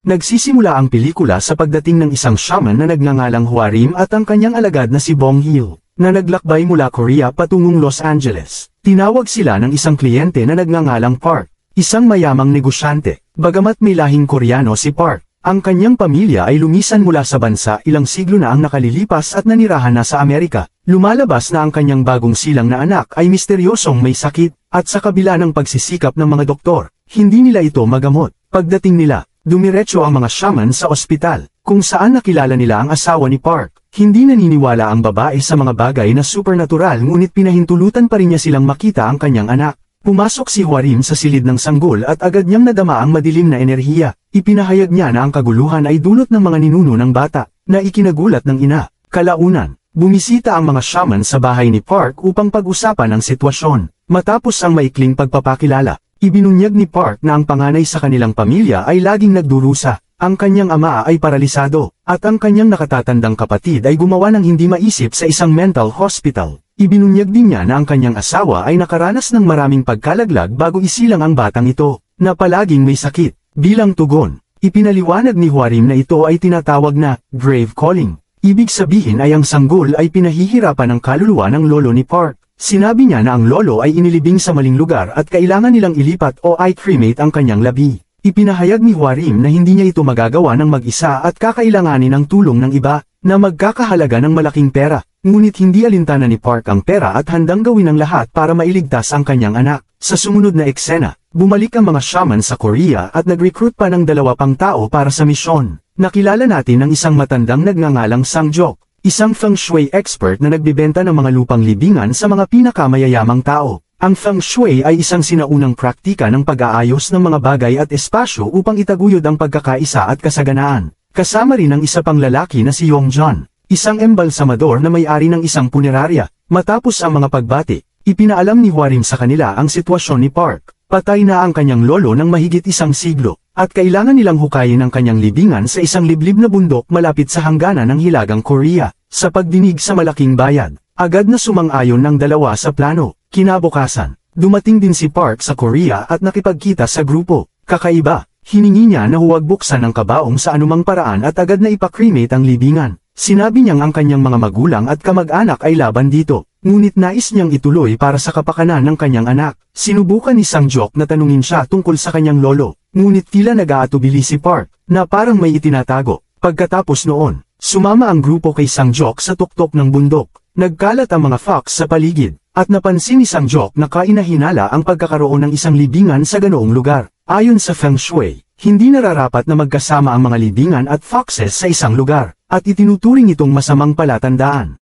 Nagsisimula ang pelikula sa pagdating ng isang shaman na nagngangalang Hwarim at ang kanyang alagad na si Bong Hil, na naglakbay mula Korea patungong Los Angeles. Tinawag sila ng isang kliyente na nagngangalang Park, isang mayamang negosyante. Bagamat may lahing Koreano si Park, ang kanyang pamilya ay lumisan mula sa bansa ilang siglo na ang nakalilipas at nanirahan na sa Amerika. Lumalabas na ang kanyang bagong silang na anak ay misteryosong may sakit, at sa kabila ng pagsisikap ng mga doktor, hindi nila ito magamot. Pagdating nila, dumiretso ang mga shaman sa ospital, kung saan nakilala nila ang asawa ni Park. Hindi naniniwala ang babae sa mga bagay na supernatural ngunit pinahintulutan pa rin niya silang makita ang kanyang anak. Pumasok si Hwarim sa silid ng sanggol at agad niyang nadama ang madilim na enerhiya. Ipinahayag niya na ang kaguluhan ay dulot ng mga ninuno ng bata, na ikinagulat ng ina. Kalaunan, bumisita ang mga shaman sa bahay ni Park upang pag-usapan ang sitwasyon. Matapos ang maikling pagpapakilala, ibinunyag ni Park na ang panganay sa kanilang pamilya ay laging nagdurusa. Ang kanyang ama ay paralisado, at ang kanyang nakatatandang kapatid ay gumawa ng hindi maisip sa isang mental hospital. Ibinunyag din niya na ang kanyang asawa ay nakaranas ng maraming pagkalaglag bago isilang ang batang ito, na palaging may sakit. Bilang tugon, ipinaliwanag ni Hwarim na ito ay tinatawag na grave calling. Ibig sabihin ay ang sanggol ay pinahihirapan ng kaluluwa ng lolo ni Park. Sinabi niya na ang lolo ay inilibing sa maling lugar at kailangan nilang ilipat o i-cremate ang kanyang labi. Ipinahayag ni Hwarim na hindi niya ito magagawa ng mag-isa at kakailanganin ng tulong ng iba, na magkakahalaga ng malaking pera. Ngunit hindi alintana ni Park ang pera at handang gawin ang lahat para mailigtas ang kanyang anak. Sa sumunod na eksena, bumalik ang mga shaman sa Korea at nag-recruit pa ng 2 pang tao para sa misyon. Nakilala natin ang isang matandang nagngangalang Sang-jok, isang feng shui expert na nagbibenta ng mga lupang libingan sa mga pinakamayayamang tao. Ang feng shui ay isang sinaunang praktika ng pag-aayos ng mga bagay at espasyo upang itaguyod ang pagkakaisa at kasaganaan. Kasama rin ang isa pang lalaki na si Yong-jon, isang embalsamador na may-ari ng isang punerarya. Matapos ang mga pagbati, ipinaalam ni Hwarim sa kanila ang sitwasyon ni Park. Patay na ang kanyang lolo ng mahigit 1 siglo, at kailangan nilang hukayin ang kanyang libingan sa isang liblib na bundok malapit sa hangganan ng Hilagang Korea. Sa pagdinig sa malaking bayad, agad na sumang-ayon ng 2 sa plano. Kinabukasan, dumating din si Park sa Korea at nakipagkita sa grupo. Kakaiba, hiningi niya na huwag buksan ang kabaong sa anumang paraan at agad na ipakremate ang libingan. Sinabi niyang ang kanyang mga magulang at kamag-anak ay laban dito, ngunit nais niyang ituloy para sa kapakanan ng kanyang anak. Sinubukan ni Sang-jok na tanungin siya tungkol sa kanyang lolo, ngunit tila nag-aatubili si Park, na parang may itinatago. Pagkatapos noon, sumama ang grupo kay Sang-jok sa tuktok ng bundok. Nagkalat ang mga fox sa paligid, at napansin ni Sang-jok na kainahinala ang pagkakaroon ng isang libingan sa ganoong lugar. Ayon sa feng shui, hindi nararapat na magkasama ang mga libingan at foxes sa isang lugar, at itinuturing itong masamang palatandaan.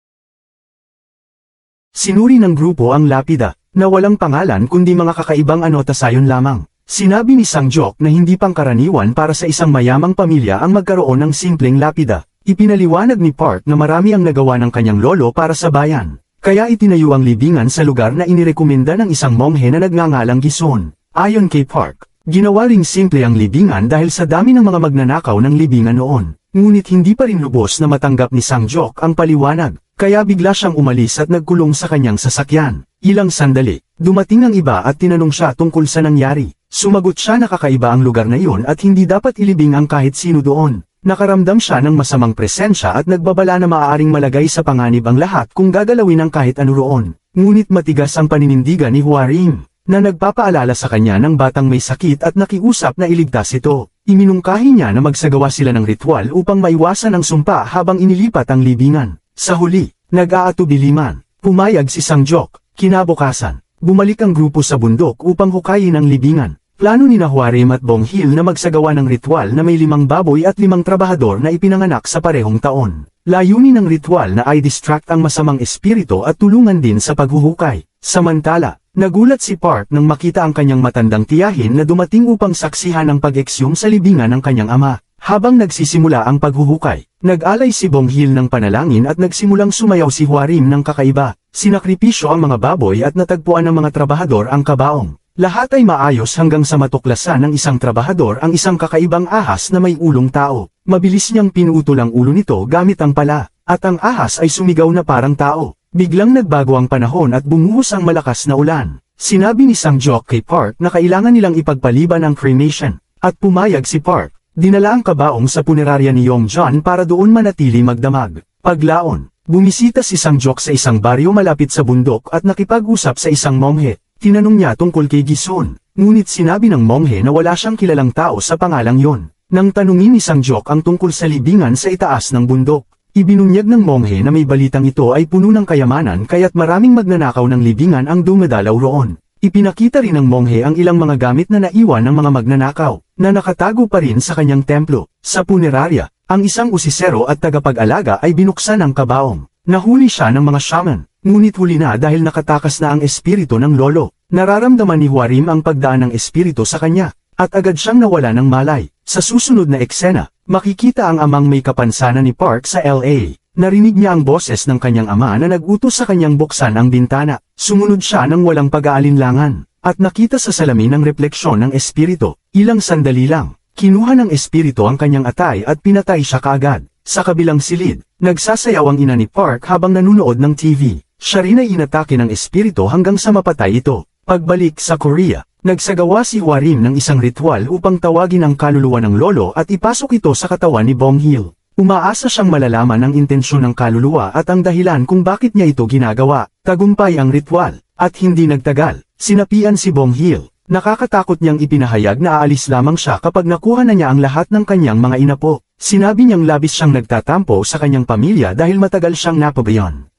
Sinuri ng grupo ang lapida, na walang pangalan kundi mga kakaibang anotasayon lamang. Sinabi ni Sang-jok na hindi pangkaraniwan para sa isang mayamang pamilya ang magkaroon ng simpleng lapida. Ipinaliwanag ni Park na marami ang nagawa ng kanyang lolo para sa bayan, kaya itinayo ang libingan sa lugar na inirekomenda ng isang monghe na nagngangalang Gison. Ayon kay Park, ginawa ring simple ang libingan dahil sa dami ng mga magnanakaw ng libingan noon. Ngunit hindi pa rin lubos na matanggap ni Sang-jok ang paliwanag, kaya bigla siyang umalis at nagkulong sa kanyang sasakyan. Ilang sandali, dumating ang iba at tinanong siya tungkol sa nangyari. Sumagot siya na kakaiba ang lugar na iyon at hindi dapat ilibing ang kahit sino doon. Nakaramdam siya ng masamang presensya at nagbabala na maaaring malagay sa panganib ang lahat kung gagalawin ang kahit ano roon. Ngunit matigas ang paninindigan ni Hwarim, na nagpapaalala sa kanya ng batang may sakit at nakiusap na iligtas ito. Iminungkahi niya na magsagawa sila ng ritual upang maiwasan ang sumpa habang inilipat ang libingan. Sa huli, nag-aatubili man, pumayag si Sang-jok. Kinabukasan, bumalik ang grupo sa bundok upang hukayin ang libingan. Plano ni Hwarim at Bong Hil na magsagawa ng ritual na may 5 baboy at 5 trabahador na ipinanganak sa parehong taon. Layunin ng ritual na ay distract ang masamang espiritu at tulungan din sa paghuhukay. Samantala, nagulat si Park nang makita ang kanyang matandang tiyahin na dumating upang saksihan ang pag-eksyum sa libingan ng kanyang ama. Habang nagsisimula ang paghuhukay, nag-alay si Bong Hil ng panalangin at nagsimulang sumayaw si Hwarim ng kakaiba. Sinakripisyo ang mga baboy at natagpuan ng mga trabahador ang kabaong. Lahat ay maayos hanggang sa matuklasan ng isang trabahador ang isang kakaibang ahas na may ulong tao. Mabilis niyang pinutol ang ulo nito gamit ang pala, at ang ahas ay sumigaw na parang tao. Biglang nagbago ang panahon at bumuhos ang malakas na ulan. Sinabi ni Sang-jok kay Park na kailangan nilang ipagpaliban ang cremation, at pumayag si Park. dinala ang kabaong sa punerarya ni Yongjan para doon manatili magdamag. Paglaon, bumisita si Sangjok sa isang baryo malapit sa bundok at nakipag-usap sa isang monghe. Tinanong niya tungkol kay Gisun, ngunit sinabi ng monghe na wala siyang kilalang tao sa pangalang yon. Nang tanungin ni Sangjok ang tungkol sa libingan sa itaas ng bundok, ibinunyag ng monghe na may balitang ito ay puno ng kayamanan kaya't maraming magnanakaw ng libingan ang dumadalaw roon. Ipinakita rin ng monghe ang ilang mga gamit na naiwan ng mga magnanakaw, na nakatago pa rin sa kanyang templo. Sa punerarya, ang isang usisero at tagapag-alaga ay binuksan ang kabaong. Nahuli siya ng mga shaman, ngunit huli na dahil nakatakas na ang espiritu ng lolo. Nararamdaman ni Hwarim ang pagdaan ng espiritu sa kanya, at agad siyang nawala ng malay. Sa susunod na eksena, makikita ang amang may kapansanan ni Park sa LA. Narinig niya ang boses ng kanyang ama na nag-utos sa kanyang buksan ang bintana. Sumunod siya ng walang pag-aalinlangan, at nakita sa salamin ang refleksyon ng espiritu. Ilang sandali lang, kinuha ng espiritu ang kanyang atay at pinatay siya kaagad. Sa kabilang silid, nagsasayaw ang ina ni Park habang nanunood ng TV. Siya rin ay inatake ng espiritu hanggang sa mapatay ito. Pagbalik sa Korea, nagsagawa si Hwarim ng isang ritual upang tawagin ang kaluluwa ng lolo at ipasok ito sa katawan ni Bong-hil. Umaasa siyang malalaman ang intensyon ng kaluluwa at ang dahilan kung bakit niya ito ginagawa. Tagumpay ang ritual, at hindi nagtagal, sinapian si Bong-hil. Nakakatakot niyang ipinahayag na aalis lamang siya kapag nakuha na niya ang lahat ng kanyang mga inapo. Sinabi niyang labis siyang nagtatampo sa kanyang pamilya dahil matagal siyang napabayan.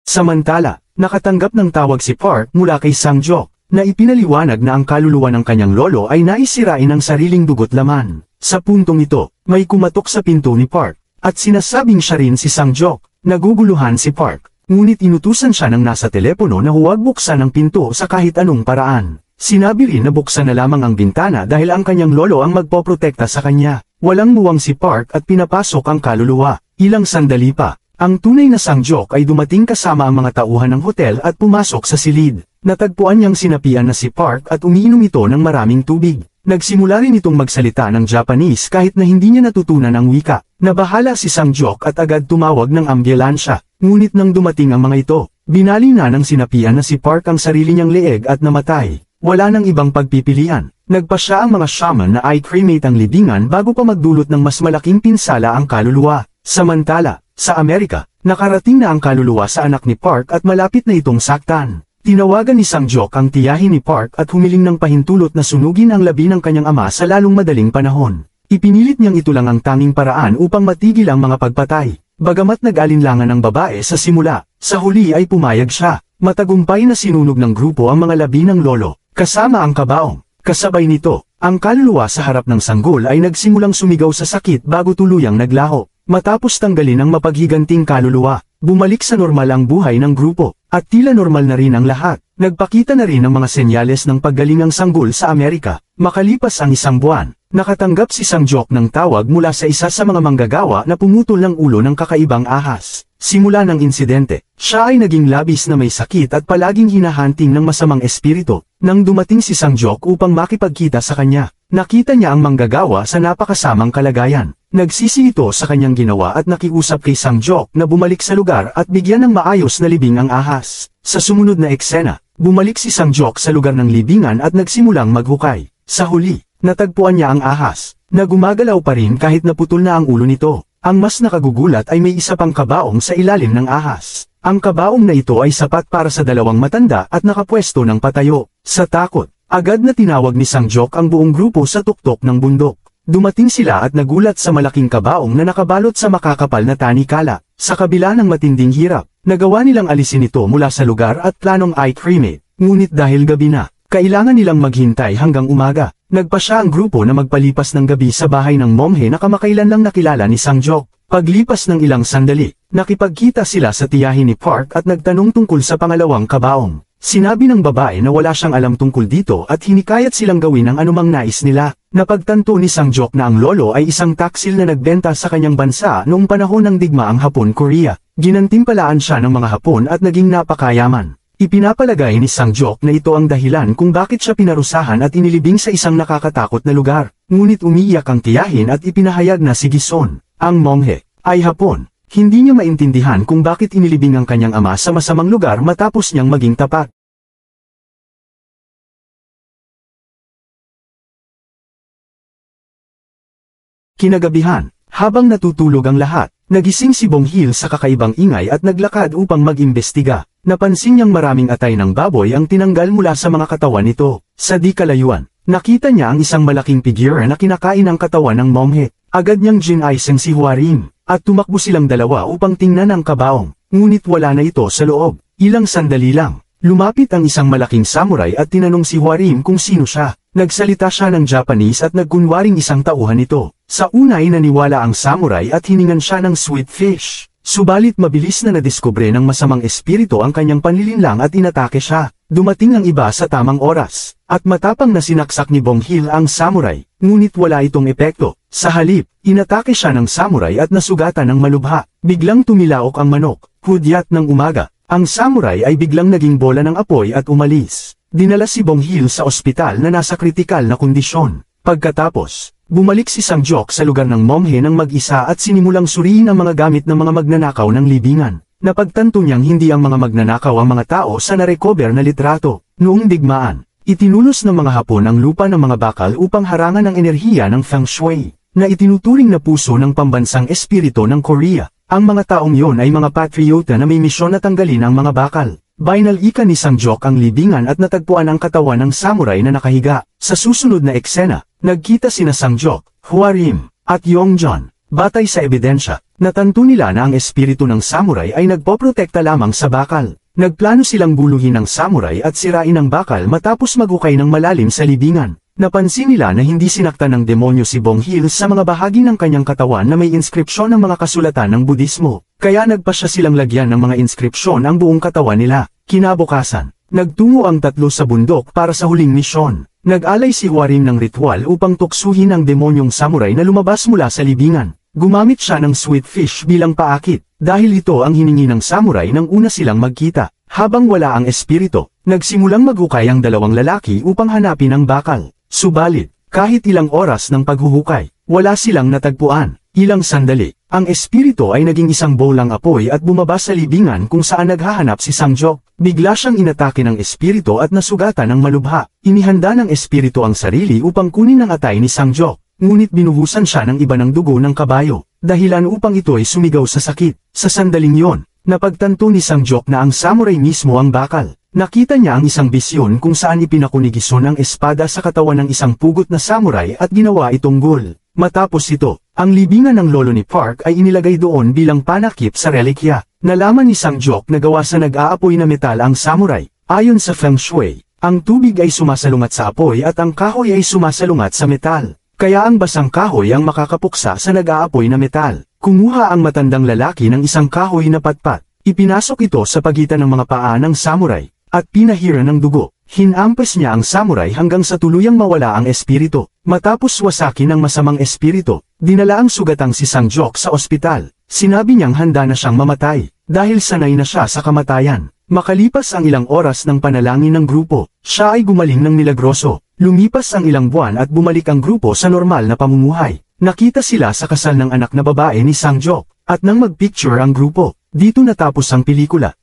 Samantala, nakatanggap ng tawag si Park mula kay Sangjok, na ipinaliwanag na ang kaluluwa ng kanyang lolo ay naisirain ng sariling dugot laman. Sa puntong ito, may kumatok sa pinto ni Park, at sinasabing siya rin si Sangjok. Naguguluhan si Park, ngunit inutusan siya ng nasa telepono na huwag buksan ang pinto sa kahit anong paraan. Sinabi rin na buksan na lamang ang bintana dahil ang kanyang lolo ang magpoprotekta sa kanya. Walang muwang si Park at pinapasok ang kaluluwa. Ilang sandali pa, ang tunay na Sangjok ay dumating kasama ang mga tauhan ng hotel at pumasok sa silid. Natagpuan niyang sinapian na si Park at umiinom ito ng maraming tubig. Nagsimula rin itong magsalita ng Japanese kahit na hindi niya natutunan ang wika. Nabahala si Sangjok at agad tumawag ng ambulansya. Ngunit nang dumating ang mga ito, binali na ng sinapian na si Park ang sarili niyang leeg at namatay. Wala nang ibang pagpipilian. Nagpa siya ang mga shaman na i-cremate ang libingan bago pa magdulot ng mas malaking pinsala ang kaluluwa. Samantala, sa Amerika, nakarating na ang kaluluwa sa anak ni Park at malapit na itong saktan. Tinawagan ni Sangjok ang tiyahin ni Park at humiling ng pahintulot na sunugin ang labi ng kanyang ama sa lalong madaling panahon. Ipinilit niyang ito lang ang tanging paraan upang matigil ang mga pagpatay. Bagamat nag-alinlangan ang babae sa simula, sa huli ay pumayag siya. Matagumpay na sinunog ng grupo ang mga labi ng lolo, kasama ang kabaong. Kasabay nito, ang kaluluwa sa harap ng sanggol ay nagsimulang sumigaw sa sakit bago tuluyang naglaho. Matapos tanggalin ang mapaghiganting kaluluwa, bumalik sa normal ang buhay ng grupo, at tila normal na rin ang lahat. Nagpakita na rin ang mga senyales ng paggaling ng sanggol sa Amerika. Makalipas ang isang buwan, nakatanggap si Sangjok ng tawag mula sa isa sa mga manggagawa na pumutol ng ulo ng kakaibang ahas. Simula ng insidente, siya ay naging labis na may sakit at palaging hinahunting ng masamang espiritu. Nang dumating si Sangjok upang makipagkita sa kanya, nakita niya ang manggagawa sa napakasamang kalagayan. Nagsisi ito sa kanyang ginawa at nakiusap kay Sangjok na bumalik sa lugar at bigyan ng maayos na libing ang ahas. Sa sumunod na eksena, bumalik si Sangjok sa lugar ng libingan at nagsimulang maghukay. Sa huli, natagpuan niya ang ahas, na gumagalaw pa rin kahit naputol na ang ulo nito. Ang mas nakagugulat ay may isa pang kabaong sa ilalim ng ahas. Ang kabaong na ito ay sapat para sa dalawang matanda at nakapwesto ng patayo. Sa takot, agad na tinawag ni Sangjok ang buong grupo sa tuktok ng bundok. Dumating sila at nagulat sa malaking kabaong na nakabalot sa makakapal na tanikala. Sa kabila ng matinding hirap, nagawa nilang alisin ito mula sa lugar at planong i-cremate. Ngunit dahil gabi na, kailangan nilang maghintay hanggang umaga. Nagpa siya ang grupo na magpalipas ng gabi sa bahay ng monghe na kamakailan lang nakilala ni Sangjok. Paglipas ng ilang sandali, nakipagkita sila sa tiyahin ni Park at nagtanong tungkol sa pangalawang kabaong. Sinabi ng babae na wala siyang alam tungkol dito at hinikayat silang gawin ang anumang nais nila. Napagtanto ni Sangjok na ang lolo ay isang taksil na nagbenta sa kanyang bansa noong panahon ng digmaang Hapon-Korea. Ginantimpalaan siya ng mga Hapon at naging napakayaman. Ipinapalagay ni Sangjok na ito ang dahilan kung bakit siya pinarusahan at inilibing sa isang nakakatakot na lugar. Ngunit umiiyak ang tiyahin at ipinahayag na si Gisun, ang monghe, ay Hapon. Hindi niya maintindihan kung bakit inilibing ang kanyang ama sa masamang lugar matapos niyang maging tapat. Kinagabihan, habang natutulog ang lahat, nagising si Bonghil sa kakaibang ingay at naglakad upang mag-imbestiga. Napansin niyang maraming atay ng baboy ang tinanggal mula sa mga katawan nito. Sa di kalayuan, nakita niya ang isang malaking figure na kinakain ang katawan ng momhe. Agad niyang ginaisang si Huarim, at tumakbo silang dalawa upang tingnan ang kabaong. Ngunit wala na ito sa loob. Ilang sandali lang, lumapit ang isang malaking samurai at tinanong si Huarim kung sino siya. Nagsalita siya ng Japanese at nagkunwaring isang tauhan nito. Sa una ay naniwala ang samurai at hiningan siya ng sweet fish. Subalit mabilis na nadiskubre ng masamang espiritu ang kanyang panlilinlang at inatake siya. Dumating ang iba sa tamang oras, at matapang na sinaksak ni Bonghil ang samurai, ngunit wala itong epekto. Sa halip, inatake siya ng samurai at nasugatan ng malubha. Biglang tumilaok ang manok, hudyat ng umaga. Ang samurai ay biglang naging bola ng apoy at umalis. Dinala si Bonghil sa ospital na nasa kritikal na kondisyon. Pagkatapos, bumalik si Sangjok sa lugar ng momhe ng mag-isa at sinimulang suriin ang mga gamit ng mga magnanakaw ng libingan. Napagtanto niyang hindi ang mga magnanakaw ang mga tao sa narecover na litrato. Noong digmaan, itinulos ng mga Hapon ang lupa ng mga bakal upang harangan ang enerhiya ng Feng Shui, na itinuturing na puso ng pambansang espiritu ng Korea. Ang mga taong yon ay mga patriota na may misyon na tanggalin ang mga bakal. Binalikan ni Sangjok ang libingan at natagpuan ang katawan ng samurai na nakahiga. Sa susunod na eksena, nagkita sina Sangjok, Huarim, at Yongjon. Batay sa ebidensya, natanto nila na ang espiritu ng samurai ay nagpoprotekta lamang sa bakal. Nagplano silang buluhin ang samurai at sirain ang bakal matapos maghukay ng malalim sa libingan. Napansin nila na hindi sinaktan ng demonyo si Bonghil sa mga bahagi ng kanyang katawan na may inskripsyon ng mga kasulatan ng Budismo. Kaya nagpasya silang lagyan ng mga inskripsyon ang buong katawan nila. Kinabukasan, nagtungo ang tatlo sa bundok para sa huling misyon. Nag-alay si Huarim ng ritual upang tuksuhin ang demonyong samurai na lumabas mula sa libingan. Gumamit siya ng sweet fish bilang paakit, dahil ito ang hiningi ng samurai nang una silang magkita. Habang wala ang espiritu, nagsimulang maghukay ang dalawang lalaki upang hanapin ang bakal. Subalit, kahit ilang oras ng paghuhukay, wala silang natagpuan. Ilang sandali, ang espiritu ay naging isang bolang apoy at bumaba sa libingan kung saan naghahanap si Sangjok. Bigla siyang inatake ng espiritu at nasugatan ng malubha. Inihanda ng espiritu ang sarili upang kunin ang atay ni Sangjok, ngunit binuhusan siya ng iba ng dugo ng kabayo, dahilan upang ito ay sumigaw sa sakit. Sa sandaling yon, napagtanto ni Sangjok na ang samurai mismo ang bakal. Nakita niya ang isang bisyon kung saan ipinakunigison ang espada sa katawan ng isang pugot na samurai at ginawa itong gul. Matapos ito, ang libingan ng lolo ni Park ay inilagay doon bilang panakip sa relikya. Nalaman ni Sangjok na gawa sa nag-aapoy na metal ang samurai. Ayon sa Feng Shui, ang tubig ay sumasalungat sa apoy at ang kahoy ay sumasalungat sa metal. Kaya ang basang kahoy ang makakapuksa sa nag-aapoy na metal. Kumuha ang matandang lalaki ng isang kahoy na patpat. Ipinasok ito sa pagitan ng mga paa ng samurai, at pinahira ng dugo. Hinampas niya ang samurai hanggang sa tuluyang mawala ang espiritu. Matapos wasakin ng masamang espiritu, dinala ang sugatang si Sangjok sa ospital. Sinabi niyang handa na siyang mamatay, dahil sanay na siya sa kamatayan. Makalipas ang ilang oras ng panalangin ng grupo, siya ay gumaling ng milagroso. Lumipas ang ilang buwan at bumalik ang grupo sa normal na pamumuhay. Nakita sila sa kasal ng anak na babae ni Sangjok, at nang magpicture ang grupo. Dito natapos ang pelikula.